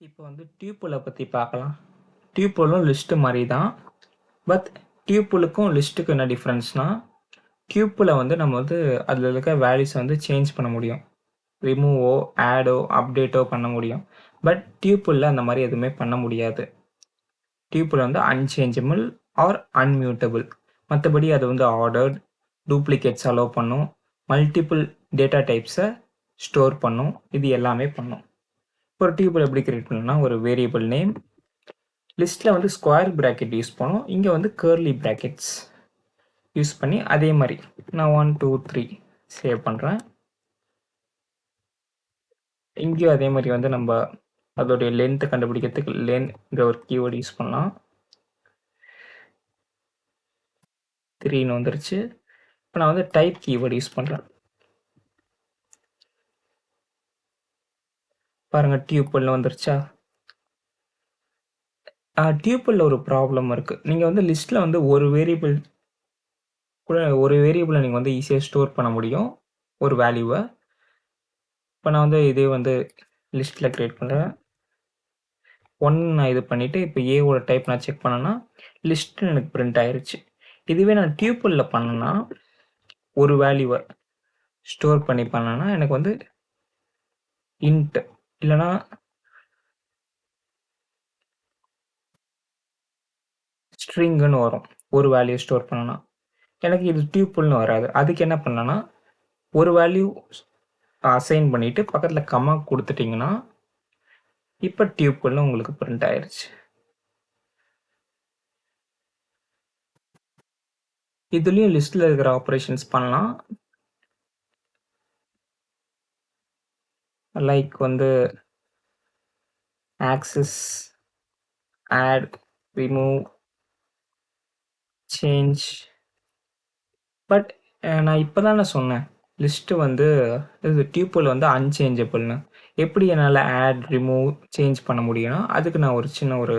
இப்போ வந்து டியூப்புல பற்றி பார்க்கலாம். டியூப்புலும் லிஸ்ட்டு மாதிரி தான். பட் டியூப்புலுக்கும் லிஸ்ட்டுக்கும் என்ன டிஃப்ரென்ஸ்னால், டியூப்பில் வந்து நம்ம வந்து அதில் இருக்க வேல்யூஸை வந்து சேஞ்ச் பண்ண முடியும். ரிமூவோ ஆடோ அப்டேட்டோ பண்ண முடியும். பட் டியூப்பில் அந்த மாதிரி எதுவுமே பண்ண முடியாது. டியூப்பில் வந்து அன்சேஞ்சபிள் ஆர் அன்மியூட்டபிள். மற்றபடி அது வந்து ஆர்டர்ட், டூப்ளிகேட்ஸ் அலோவ் பண்ணும், மல்டிபிள் டேட்டா டைப்ஸை ஸ்டோர் பண்ணும். இது எல்லாமே பண்ணும். ஒரு டியூப்பில் எப்படி கிரியேட் பண்ணணும்னா, ஒரு வேரியபிள் நேம், லிஸ்ட்டில் வந்து ஸ்கொயர் ப்ராக்கெட் யூஸ் பண்ணோம். இங்கே வந்து கர்லி ப்ராக்கெட்ஸ் யூஸ் பண்ணி அதே மாதிரி நான் 1 2 3 சேவ் பண்ணுறேன். இங்கேயும் அதே மாதிரி வந்து நம்ம அதோடைய லென்த்தை கண்டுபிடிக்கிறதுக்கு லென்ங்கிற ஒரு கீவேர்டு யூஸ் பண்ணலாம். 3ன்னு வந்துருச்சு. இப்போ நான் வந்து டைப் கீவேர்டு யூஸ் பண்ணுறேன். பாருங்கள், டியூப்பில் வந்துருச்சா? டியூப்பில் ஒரு ப்ராப்ளம் இருக்குது. நீங்கள் வந்து லிஸ்ட்டில் வந்து ஒரு வேரியபிளை நீங்கள் வந்து ஈஸியாக ஸ்டோர் பண்ண முடியும், ஒரு வேல்யூவை. இப்போ நான் வந்து இதே வந்து லிஸ்ட்டில் க்ரியேட் பண்ணுறேன். 1 நான் இது பண்ணிவிட்டு இப்போ ஏவோட டைப் நான் செக் பண்ணேன்னா லிஸ்ட்டு எனக்கு பிரிண்ட் ஆயிருச்சு. இதுவே நான் டியூப்பிளில் பண்ணேன்னா, ஒரு வேல்யூவை ஸ்டோர் பண்ணி பண்ணேன்னா எனக்கு வந்து இன்ட் இல்லைனா ஸ்ட்ரிங்குன்னு வரும். ஒரு வேல்யூ ஸ்டோர் பண்ணனா எனக்கு இது டியூப்புல்னு வராது. அதுக்கு என்ன பண்ணேன்னா, ஒரு வேல்யூ அசைன் பண்ணிவிட்டு பக்கத்தில் கமா கொடுத்துட்டிங்கன்னா இப்போ டியூப்புல்னு உங்களுக்கு பிரிண்ட் ஆயிடுச்சு. இதுலேயும் லிஸ்ட்டில் இருக்கிற ஆப்ரேஷன்ஸ் பண்ணலாம். லைக் வந்து access, add, remove, change. But நான் இப்போ தானே சொன்னேன் லிஸ்ட்டு வந்து இது டியூப்பில் வந்து அன்சேஞ்சபிள்னு. எப்படி என்னால் ஆட், ரிமூவ், சேஞ்ச் பண்ண முடியும்னா அதுக்கு நான் ஒரு சின்ன ஒரு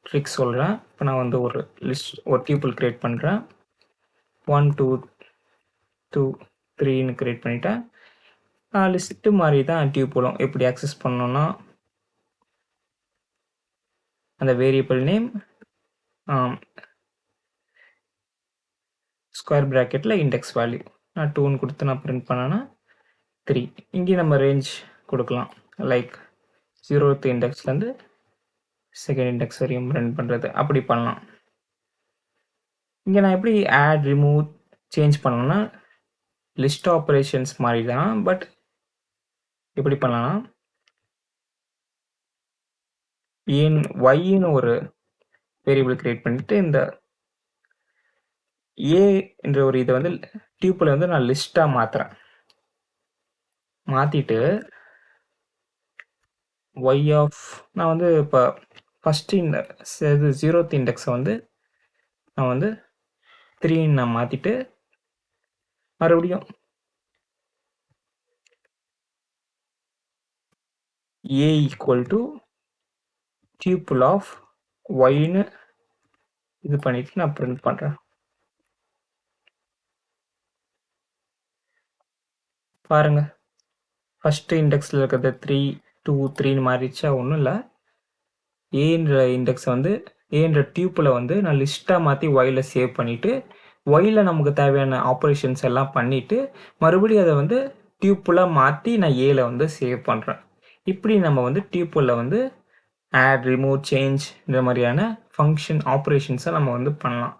ட்ரிக் சொல்கிறேன். இப்போ நான் வந்து ஒரு டியூப்பிள் க்ரியேட் பண்ணுறேன். 1 2 2 3ன்னு க்ரியேட் பண்ணிட்டேன். லிஸ்ட்டு மாதிரி தான் டியூப்பிளும். எப்படி ஆக்சஸ் பண்ணணும்னா, அந்த வேரியபிள் நேம் ஸ்கொயர் ப்ராக்கெட்டில் இண்டெக்ஸ் வேல்யூ நான் 2ன்னு கொடுத்து நான் பிரிண்ட் பண்ணேன்னா 3. இங்கே நம்ம ரேஞ்ச் கொடுக்கலாம். லைக் 0th இண்டெக்ஸ்லேருந்து 2nd இண்டெக்ஸ் வரையும் ரன் பண்ணுறது, அப்படி பண்ணலாம். இங்கே நான் எப்படி ஆட், ரிமூவ், சேஞ்ச் பண்ணணும்னா லிஸ்ட் ஆப்ரேஷன்ஸ் மாதிரி தான். பட் எப்படி பண்ணலாம்னா, ஒய்ன்னு ஒரு வேரியபிள் கிரியேட் பண்ணிட்டு இந்த ஏ என்ற ஒரு இதை வந்து டியூப்பில் வந்து நான் லிஸ்ட்டாக மாற்றிட்டு ஒய் ஆஃப் நான் வந்து இப்போ ஃபஸ்ட்டு இந்த 0th இண்டெக்ஸை வந்து நான் வந்து 3ன்னு நான் மாற்றிட்டு மறுபடியும் ஏ ஈக்குவல் டு டியூப்பிள் ஆஃப் ஒய்ன்னு இது பண்ணிட்டு நான் பிரிண்ட் பண்ணுறேன். பாருங்க, ஃபஸ்ட்டு இண்டெக்ஸில் இருக்கிறது 3 2 3ன்னு மாறிடுச்சா? ஒன்றும் இல்லை. ஏன்ற இண்டெக்ஸ் வந்து ஏன்ற டியூப்பில் வந்து நான் லிஸ்ட்டாக மாற்றி ஒயில் சேவ் பண்ணிவிட்டு ஒயில் நமக்கு தேவையான ஆப்ரேஷன்ஸ் எல்லாம் பண்ணிவிட்டு மறுபடியும் அதை வந்து டியூப்பில் மாற்றி நான் ஏல வந்து சேவ் பண்ணுறேன். இப்படி நம்ம வந்து டியூப்பில் வந்து ஆட், ரிமூவ், சேஞ்ச் இந்த மாதிரியான ஃபங்க்ஷன் ஆப்ரேஷன்ஸை நம்ம வந்து பண்ணலாம்.